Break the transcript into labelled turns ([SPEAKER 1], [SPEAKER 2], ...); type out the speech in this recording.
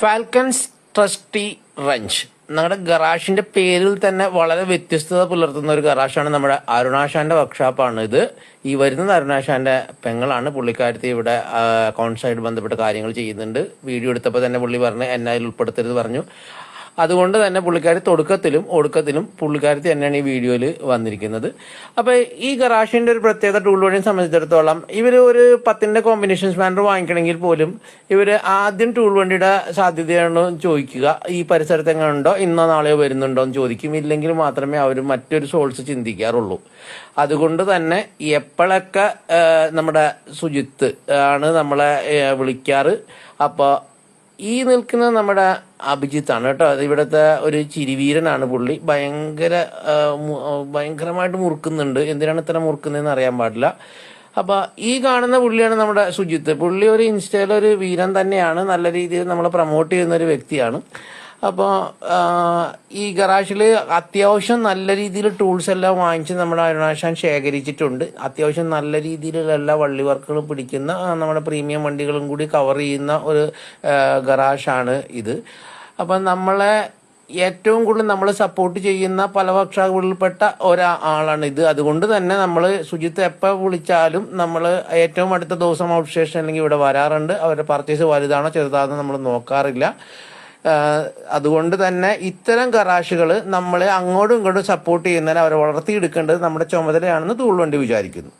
[SPEAKER 1] Falcons trustee wrench നമ്മുടെ ഗറാഷിന്റെ പേരിൽ തന്നെ വളരെ വ്യത്യസ്തത പുലർത്തുന്ന ഒരു ഗറാഷാണ് നമ്മുടെ അരുണാശാന്റെ വർക്ക്ഷോപ്പാണ് ഇത്. ഈ വരുന്നത് അരുണാശാന്റെ പെങ്ങളാണ്. പുള്ളിക്കാരത്തി ഇവിടെ അക്കൗണ്ട്സായിട്ട് ബന്ധപ്പെട്ട കാര്യങ്ങൾ ചെയ്യുന്നുണ്ട്. വീഡിയോ എടുത്തപ്പോൾ തന്നെ പുള്ളി പറഞ്ഞ് എന്നെ അതിൽ ഉൾപ്പെടുത്തരുത് പറഞ്ഞു. അതുകൊണ്ട് തന്നെ പുള്ളിക്കാരി തുടക്കത്തിലും ഒടുക്കത്തിലും പുള്ളിക്കാരത്തി തന്നെയാണ് ഈ വീഡിയോയിൽ വന്നിരിക്കുന്നത്. അപ്പോൾ ഈ ഗറാഷിന്റെ ഒരു പ്രത്യേകത ടൂൾ വണ്ടിയെ സംബന്ധിച്ചിടത്തോളം ഇവർ ഒരു 10ന്റെ കോമ്പിനേഷൻ സ്പാനർ വാങ്ങിക്കണമെങ്കിൽ പോലും ഇവർ ആദ്യം ടൂൾ വണ്ടിയുടെ സാധ്യതയാണോ ചോദിക്കുക, ഈ പരിസരത്ത് എങ്ങനെയുണ്ടോ, ഇന്നോ നാളെയോ വരുന്നുണ്ടോ എന്ന് ചോദിക്കും. ഇല്ലെങ്കിൽ മാത്രമേ അവർ മറ്റൊരു സോഴ്സ് ചിന്തിക്കാറുള്ളൂ. അതുകൊണ്ട് തന്നെ എപ്പോഴൊക്കെ നമ്മുടെ സുജിത്ത് ആണ് നമ്മളെ വിളിക്കാറ്. അപ്പോൾ ഈ നിൽക്കുന്നത് നമ്മുടെ അഭിജിത്താണ് കേട്ടോ. അത് ഇവിടുത്തെ ഒരു ചിരിവീരനാണ് പുള്ളി. ഭയങ്കരമായിട്ട് മുറുക്കുന്നുണ്ട്. എന്തിനാണ് ഇത്ര മുറുക്കുന്നതെന്ന് അറിയാൻ പാടില്ല. അപ്പോൾ ഈ കാണുന്ന പുള്ളിയാണ് നമ്മുടെ സുജിത്ത്. പുള്ളി ഒരു ഇൻസ്റ്റയിലൊരു വീരൻ തന്നെയാണ്. നല്ല രീതിയിൽ നമ്മളെ പ്രൊമോട്ട് ചെയ്യുന്ന ഒരു വ്യക്തിയാണ്. അപ്പോൾ ഈ ഗറാഷിൽ അത്യാവശ്യം നല്ല രീതിയിൽ ടൂൾസ് എല്ലാം വാങ്ങിച്ച് നമ്മുടെ അരുണാശാൻ ശേഖരിച്ചിട്ടുണ്ട്. അത്യാവശ്യം നല്ല രീതിയിലുള്ള വള്ളി വർക്കുകൾ പിടിക്കുന്ന നമ്മുടെ പ്രീമിയം വണ്ടികളും കൂടി കവർ ചെയ്യുന്ന ഒരു ഗറാഷാണ് ഇത്. അപ്പം നമ്മളെ ഏറ്റവും കൂടുതൽ നമ്മൾ സപ്പോർട്ട് ചെയ്യുന്ന പല വർക്ക്ഷോപ്പുകളിൽപ്പെട്ട ഒരാളാണ് ഇത്. അതുകൊണ്ട് തന്നെ നമ്മൾ സുജിത്ത് എപ്പോൾ വിളിച്ചാലും നമ്മൾ ഏറ്റവും അടുത്ത ദിവസം ഔട്ട് സ്റ്റേഷൻ അല്ലെങ്കിൽ ഇവിടെ വരാറുണ്ട്. അവരുടെ പർച്ചേസ് വലുതാണോ ചെറുതാണോ നമ്മൾ നോക്കാറില്ല. അതുകൊണ്ട് തന്നെ ഇത്തരം ഗറാഷുകൾ നമ്മളെ അങ്ങോട്ടും ഇങ്ങോട്ടും സപ്പോർട്ട് ചെയ്യുന്നതിന് അവരെ വളർത്തിയെടുക്കേണ്ടത് നമ്മുടെ ചുമതലയാണെന്ന് ടൂൾ വണ്ടി വിചാരിക്കുന്നു.